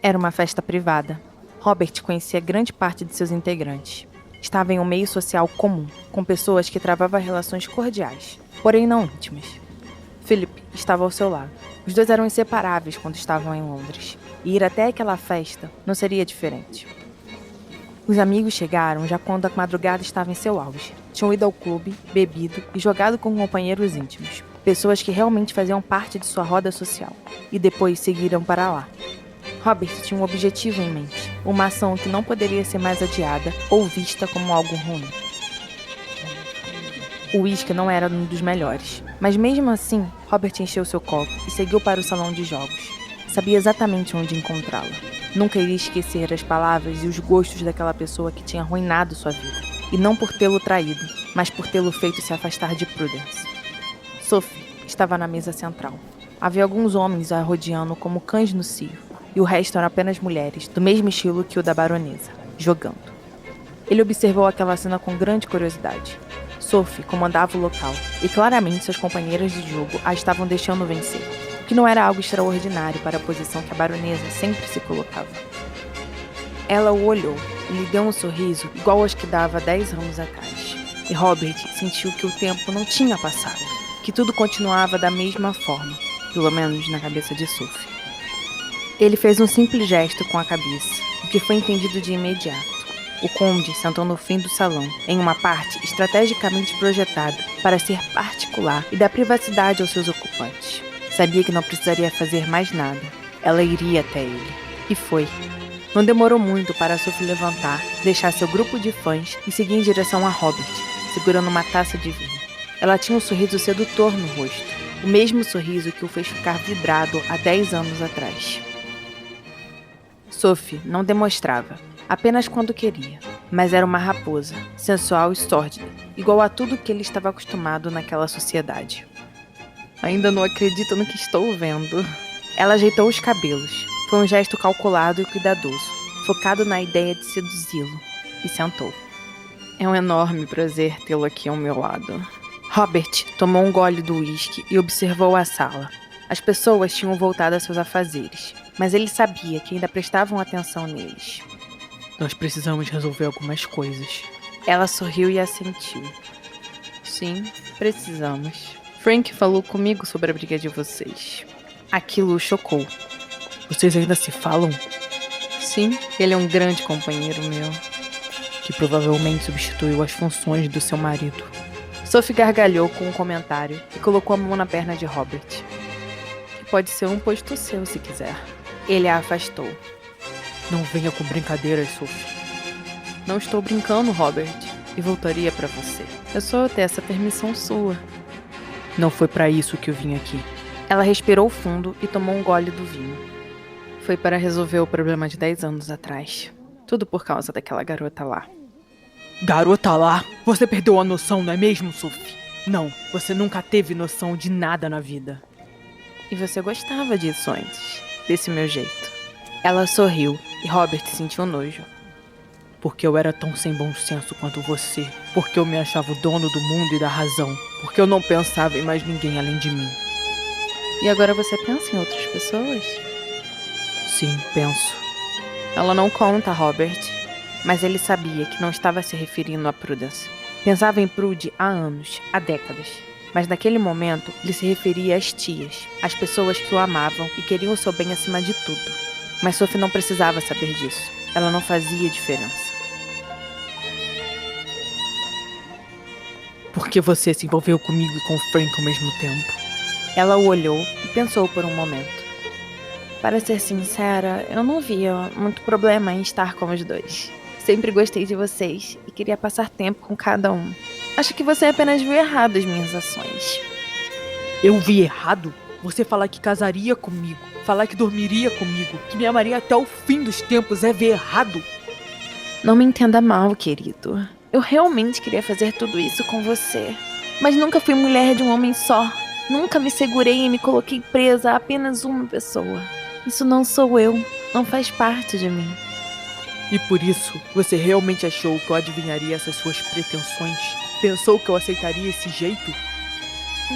Era uma festa privada. Robert conhecia grande parte de seus integrantes. Estava em um meio social comum, com pessoas que travavam relações cordiais, porém não íntimas. Philip estava ao seu lado. Os dois eram inseparáveis quando estavam em Londres, e ir até aquela festa não seria diferente. Os amigos chegaram já quando a madrugada estava em seu auge. Tinham ido ao clube, bebido e jogado com companheiros íntimos, pessoas que realmente faziam parte de sua roda social, e depois seguiram para lá. Robert tinha um objetivo em mente, uma ação que não poderia ser mais adiada ou vista como algo ruim. O uísque não era um dos melhores, mas mesmo assim, Robert encheu seu copo e seguiu para o salão de jogos. Sabia exatamente onde encontrá-la. Nunca iria esquecer as palavras e os gostos daquela pessoa que tinha arruinado sua vida. E não por tê-lo traído, mas por tê-lo feito se afastar de Prudence. Sophie estava na mesa central. Havia alguns homens a rodeando como cães no cio, e o resto eram apenas mulheres, do mesmo estilo que o da baronesa, jogando. Ele observou aquela cena com grande curiosidade. Sophie comandava o local, e claramente suas companheiras de jogo a estavam deixando vencer, o que não era algo extraordinário para a posição que a baronesa sempre se colocava. Ela o olhou e lhe deu um sorriso igual aos que dava 10 anos atrás. E Robert sentiu que o tempo não tinha passado, que tudo continuava da mesma forma, pelo menos na cabeça de Sophie. Ele fez um simples gesto com a cabeça, o que foi entendido de imediato. O conde sentou no fim do salão, em uma parte estrategicamente projetada para ser particular e dar privacidade aos seus ocupantes. Sabia que não precisaria fazer mais nada. Ela iria até ele. E foi. Não demorou muito para Sophie levantar, deixar seu grupo de fãs e seguir em direção a Robert, segurando uma taça de vinho. Ela tinha um sorriso sedutor no rosto, o mesmo sorriso que o fez ficar vidrado há 10 anos atrás. Sophie não demonstrava, apenas quando queria, mas era uma raposa, sensual e sórdida, igual a tudo que ele estava acostumado naquela sociedade. Ainda não acredito no que estou vendo. Ela ajeitou os cabelos. Foi um gesto calculado e cuidadoso, focado na ideia de seduzi-lo, e sentou. É um enorme prazer tê-lo aqui ao meu lado. Robert tomou um gole do uísque e observou a sala. As pessoas tinham voltado a seus afazeres, mas ele sabia que ainda prestavam atenção neles. Nós precisamos resolver algumas coisas. Ela sorriu e assentiu. Sim, precisamos. Frank falou comigo sobre a briga de vocês. Aquilo o chocou. Vocês ainda se falam? Sim, ele é um grande companheiro meu. Que provavelmente substituiu as funções do seu marido. Sophie gargalhou com um comentário e colocou a mão na perna de Robert. Que pode ser um posto seu, se quiser. Ele a afastou. Não venha com brincadeiras, Sophie. Não estou brincando, Robert. E voltaria pra você. Eu só ter essa permissão sua. Não foi pra isso que eu vim aqui. Ela respirou fundo e tomou um gole do vinho. Foi para resolver o problema de 10 anos atrás. Tudo por causa daquela garota lá. Garota lá? Você perdeu a noção, não é mesmo, Sophie? Não, você nunca teve noção de nada na vida. E você gostava disso antes, desse meu jeito. Ela sorriu e Robert sentiu nojo. Porque eu era tão sem bom senso quanto você. Porque eu me achava o dono do mundo e da razão. Porque eu não pensava em mais ninguém além de mim. E agora você pensa em outras pessoas? Sim, penso. Ela não conta, Robert. Mas ele sabia que não estava se referindo a Prudence. Pensava em Prude há anos, há décadas. Mas naquele momento, ele se referia às tias, às pessoas que o amavam e queriam o seu bem acima de tudo. Mas Sophie não precisava saber disso. Ela não fazia diferença. Por que você se envolveu comigo e com Frank ao mesmo tempo? Ela o olhou e pensou por um momento. Para ser sincera, eu não via muito problema em estar com os dois. Sempre gostei de vocês e queria passar tempo com cada um. Acho que você apenas viu errado as minhas ações. Eu vi errado? Você falar que casaria comigo, falar que dormiria comigo, que me amaria até o fim dos tempos é ver errado? Não me entenda mal, querido. Eu realmente queria fazer tudo isso com você. Mas nunca fui mulher de um homem só. Nunca me segurei e me coloquei presa a apenas uma pessoa. Isso não sou eu. Não faz parte de mim. E por isso, você realmente achou que eu adivinharia essas suas pretensões? Pensou que eu aceitaria esse jeito?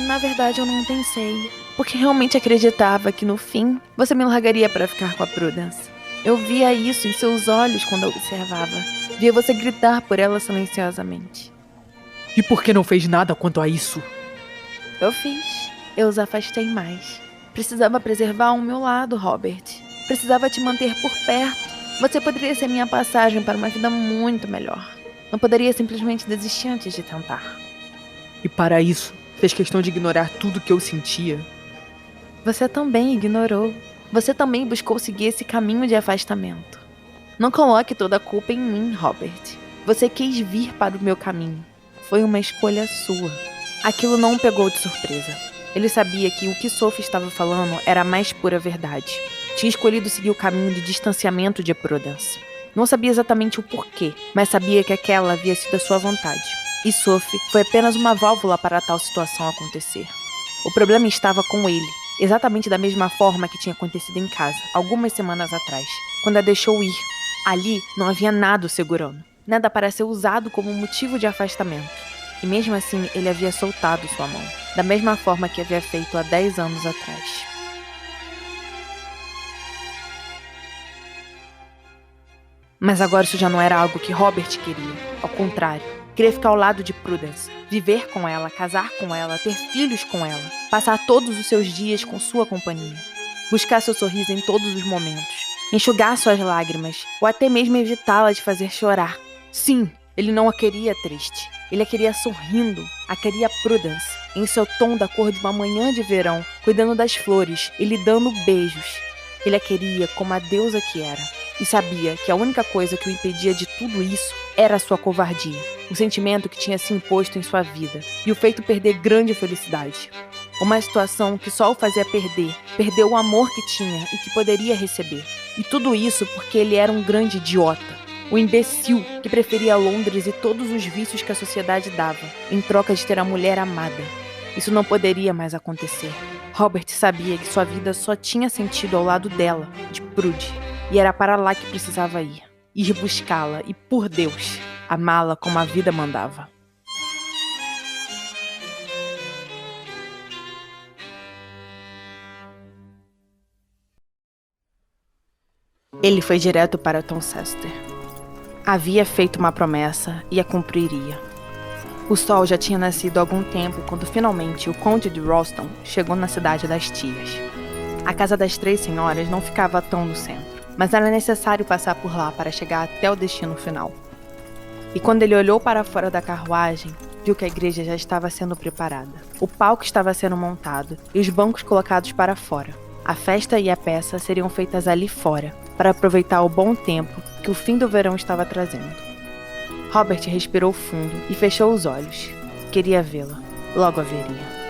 Na verdade, eu não pensei. Porque realmente acreditava que, no fim, você me largaria para ficar com a Prudence. Eu via isso em seus olhos quando a observava. Via você gritar por ela silenciosamente. E por que não fez nada quanto a isso? Eu fiz. Eu os afastei mais. Precisava preservar o meu lado, Robert. Precisava te manter por perto. Você poderia ser minha passagem para uma vida muito melhor. Não poderia simplesmente desistir antes de tentar. E para isso, fez questão de ignorar tudo que eu sentia. Você também ignorou. Você também buscou seguir esse caminho de afastamento. Não coloque toda a culpa em mim, Robert. Você quis vir para o meu caminho. Foi uma escolha sua. Aquilo não o pegou de surpresa. Ele sabia que o que Sophie estava falando era a mais pura verdade. Tinha escolhido seguir o caminho de distanciamento de Prudence. Não sabia exatamente o porquê, mas sabia que aquela havia sido a sua vontade. E Sophie foi apenas uma válvula para tal situação acontecer. O problema estava com ele, exatamente da mesma forma que tinha acontecido em casa, algumas semanas atrás, quando a deixou ir. Ali não havia nada o segurando, nada para ser usado como motivo de afastamento. E mesmo assim, ele havia soltado sua mão, da mesma forma que havia feito há 10 anos atrás. Mas agora isso já não era algo que Robert queria. Ao contrário, queria ficar ao lado de Prudence, viver com ela, casar com ela, ter filhos com ela, passar todos os seus dias com sua companhia, buscar seu sorriso em todos os momentos, enxugar suas lágrimas, ou até mesmo evitá-la de fazer chorar. Sim, ele não a queria triste. Ele a queria sorrindo, a queria Prudence, em seu tom da cor de uma manhã de verão, cuidando das flores e lhe dando beijos. Ele a queria como a deusa que era. E sabia que a única coisa que o impedia de tudo isso era a sua covardia, o sentimento que tinha se imposto em sua vida e o feito perder grande felicidade. Uma situação que só o fazia perder o amor que tinha e que poderia receber. E tudo isso porque ele era um grande idiota. O imbecil que preferia Londres e todos os vícios que a sociedade dava, em troca de ter a mulher amada. Isso não poderia mais acontecer. Robert sabia que sua vida só tinha sentido ao lado dela, de Prude. E era para lá que precisava ir. Ir buscá-la e, por Deus, amá-la como a vida mandava. Ele foi direto para Towcester. Havia feito uma promessa e a cumpriria. O sol já tinha nascido há algum tempo quando finalmente o conde de Ralston chegou na cidade das tias. A casa das 3 senhoras não ficava tão no centro, mas era necessário passar por lá para chegar até o destino final. E quando ele olhou para fora da carruagem, viu que a igreja já estava sendo preparada. O palco estava sendo montado e os bancos colocados para fora. A festa e a peça seriam feitas ali fora, para aproveitar o bom tempo que o fim do verão estava trazendo. Robert respirou fundo e fechou os olhos. Queria vê-la. Logo a veria.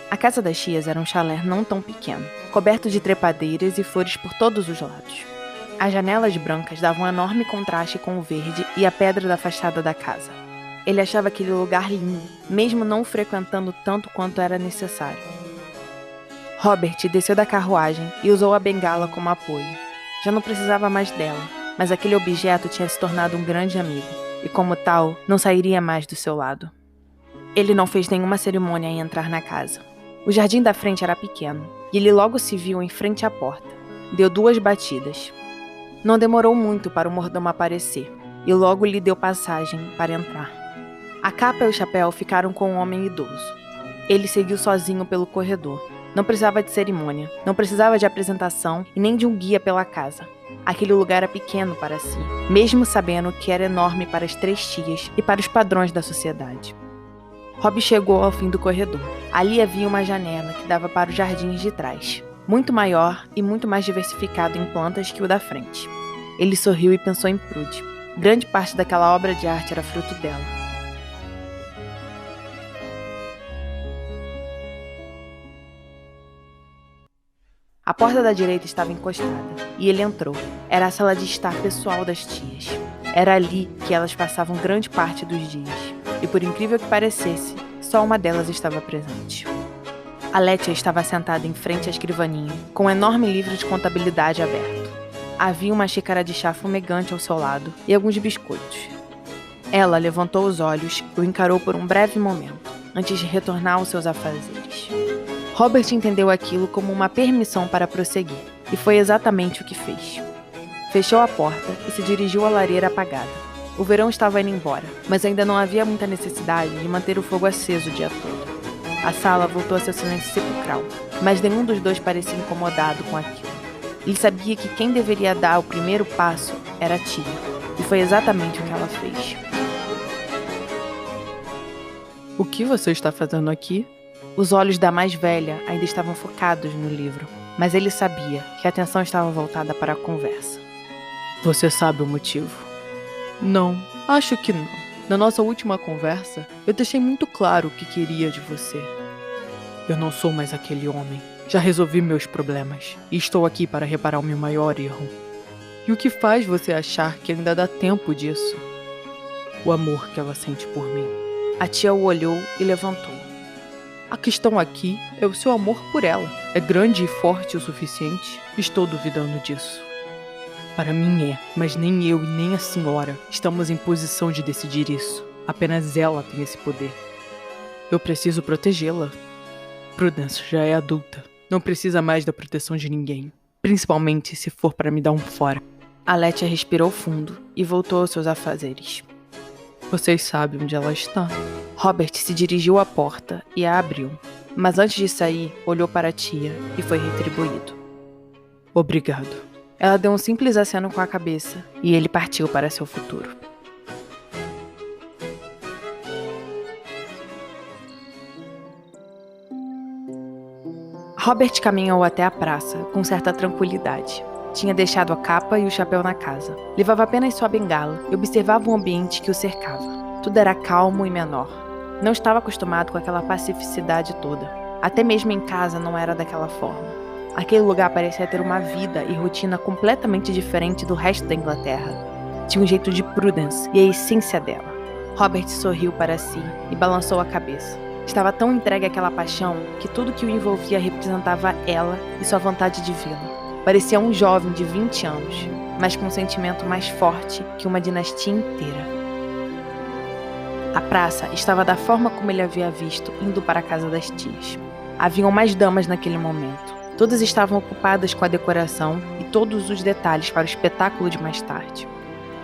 A casa das tias era um chalé não tão pequeno, coberto de trepadeiras e flores por todos os lados. As janelas brancas davam um enorme contraste com o verde e a pedra da fachada da casa. Ele achava aquele lugar lindo, mesmo não o frequentando tanto quanto era necessário. Robert desceu da carruagem e usou a bengala como apoio. Já não precisava mais dela, mas aquele objeto tinha se tornado um grande amigo, e como tal, não sairia mais do seu lado. Ele não fez nenhuma cerimônia em entrar na casa. O jardim da frente era pequeno, e ele logo se viu em frente à porta. Deu 2 batidas. Não demorou muito para o mordomo aparecer, e logo lhe deu passagem para entrar. A capa e o chapéu ficaram com o homem idoso. Ele seguiu sozinho pelo corredor. Não precisava de cerimônia, não precisava de apresentação e nem de um guia pela casa. Aquele lugar era pequeno para si, mesmo sabendo que era enorme para as 3 tias e para os padrões da sociedade. Rob chegou ao fim do corredor. Ali havia uma janela que dava para os jardins de trás, muito maior e muito mais diversificado em plantas que o da frente. Ele sorriu e pensou em Prude. Grande parte daquela obra de arte era fruto dela. A porta da direita estava encostada, e ele entrou. Era a sala de estar pessoal das tias. Era ali que elas passavam grande parte dos dias, e por incrível que parecesse, só uma delas estava presente. A Lettia estava sentada em frente à escrivaninha, com um enorme livro de contabilidade aberto. Havia uma xícara de chá fumegante ao seu lado e alguns biscoitos. Ela levantou os olhos e o encarou por um breve momento. antes de retornar aos seus afazeres. Robert entendeu aquilo como uma permissão para prosseguir, e foi exatamente o que fez. Fechou a porta e se dirigiu à lareira apagada. O verão estava indo embora, mas ainda não havia muita necessidade de manter o fogo aceso o dia todo. A sala voltou a seu silêncio sepulcral, mas nenhum dos dois parecia incomodado com aquilo. Ele sabia que quem deveria dar o primeiro passo era a tia, e foi exatamente o que ela fez. O que você está fazendo aqui? Os olhos da mais velha ainda estavam focados no livro, mas ele sabia que a atenção estava voltada para a conversa. Você sabe o motivo? Não, acho que não. Na nossa última conversa, eu deixei muito claro o que queria de você. Eu não sou mais aquele homem. Já resolvi meus problemas e estou aqui para reparar o meu maior erro. E o que faz você achar que ainda dá tempo disso? O amor que ela sente por mim. A tia o olhou e levantou. A questão aqui é o seu amor por ela. É grande e forte o suficiente? Estou duvidando disso. Para mim é, mas nem eu e nem a senhora estamos em posição de decidir isso. Apenas ela tem esse poder. Eu preciso protegê-la. Prudence já é adulta. Não precisa mais da proteção de ninguém. Principalmente se for para me dar um fora. Aletia respirou fundo e voltou aos seus afazeres. Vocês sabem onde ela está. Robert se dirigiu à porta e a abriu. Mas antes de sair, olhou para a tia e foi retribuído. Obrigado. Ela deu um simples aceno com a cabeça e ele partiu para seu futuro. Robert caminhou até a praça com certa tranquilidade. Tinha deixado a capa e o chapéu na casa. Levava apenas sua bengala e observava o ambiente que o cercava. Tudo era calmo e menor. Não estava acostumado com aquela pacificidade toda. Até mesmo em casa não era daquela forma. Aquele lugar parecia ter uma vida e rotina completamente diferente do resto da Inglaterra. Tinha um jeito de Prudence e a essência dela. Robert sorriu para si e balançou a cabeça. Estava tão entregue àquela paixão que tudo que o envolvia representava ela e sua vontade de vê-la. Parecia um jovem de 20 anos, mas com um sentimento mais forte que uma dinastia inteira. A praça estava da forma como ele havia visto indo para a casa das tias. Haviam mais damas naquele momento. Todas estavam ocupadas com a decoração e todos os detalhes para o espetáculo de mais tarde.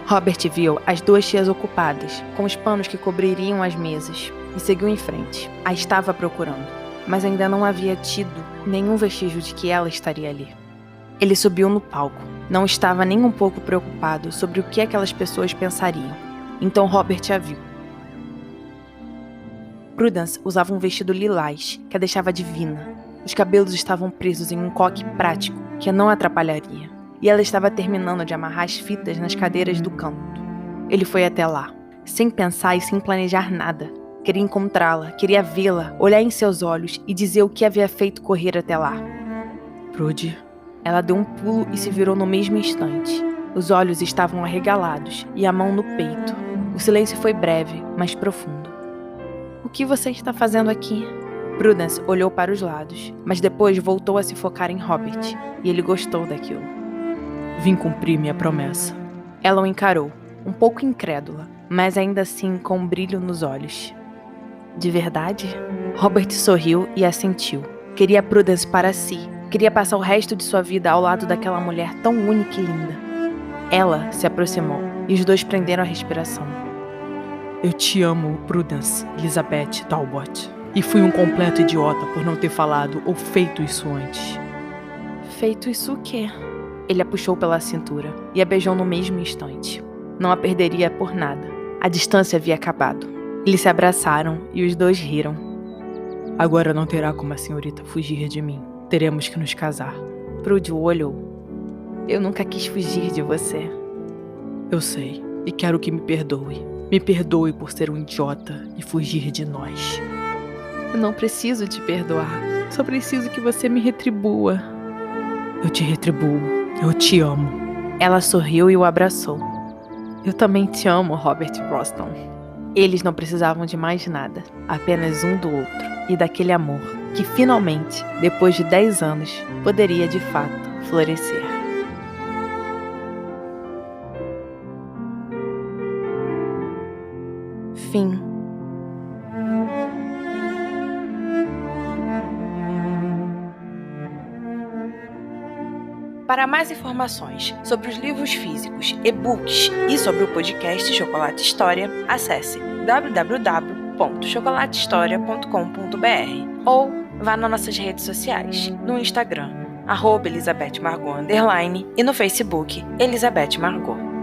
Robert viu as duas tias ocupadas, com os panos que cobririam as mesas, e seguiu em frente. A estava procurando, mas ainda não havia tido nenhum vestígio de que ela estaria ali. Ele subiu no palco. Não estava nem um pouco preocupado sobre o que aquelas pessoas pensariam. Então Robert a viu. Prudence usava um vestido lilás que a deixava divina. Os cabelos estavam presos em um coque prático que a não atrapalharia, e ela estava terminando de amarrar as fitas nas cadeiras do canto. Ele foi até lá, sem pensar e sem planejar nada. Queria encontrá-la, queria vê-la, olhar em seus olhos e dizer o que havia feito correr até lá. Prude. Ela deu um pulo e se virou no mesmo instante. Os olhos estavam arregalados e a mão no peito. O silêncio foi breve, mas profundo. O que você está fazendo aqui? Prudence olhou para os lados, mas depois voltou a se focar em Robert, e ele gostou daquilo. Vim cumprir minha promessa. Ela o encarou, um pouco incrédula, mas ainda assim com um brilho nos olhos. De verdade? Robert sorriu e assentiu. Queria Prudence para si. Queria passar o resto de sua vida ao lado daquela mulher tão única e linda. Ela se aproximou, e os dois prenderam a respiração. Eu te amo, Prudence Elizabeth Talbot. E fui um completo idiota por não ter falado ou feito isso antes. Feito isso o quê? Ele a puxou pela cintura e a beijou no mesmo instante. Não a perderia por nada. A distância havia acabado. Eles se abraçaram e os dois riram. Agora não terá como a senhorita fugir de mim. Teremos que nos casar. Prude o olhou. Eu nunca quis fugir de você. Eu sei, e quero que me perdoe. Me perdoe por ser um idiota e fugir de nós. Eu não preciso te perdoar. Só preciso que você me retribua. Eu te retribuo. Eu te amo. Ela sorriu e o abraçou. Eu também te amo, Robert Roston. Eles não precisavam de mais nada. Apenas um do outro. E daquele amor que finalmente, depois de 10 anos, poderia de fato florescer. Fim. Para mais informações sobre os livros físicos, e-books e sobre o podcast Chocolate História, acesse www.chocolatehistoria.com.br ou vá nas nossas redes sociais, no Instagram, @ElisabethMargot_ e no Facebook, Elizabeth Margot.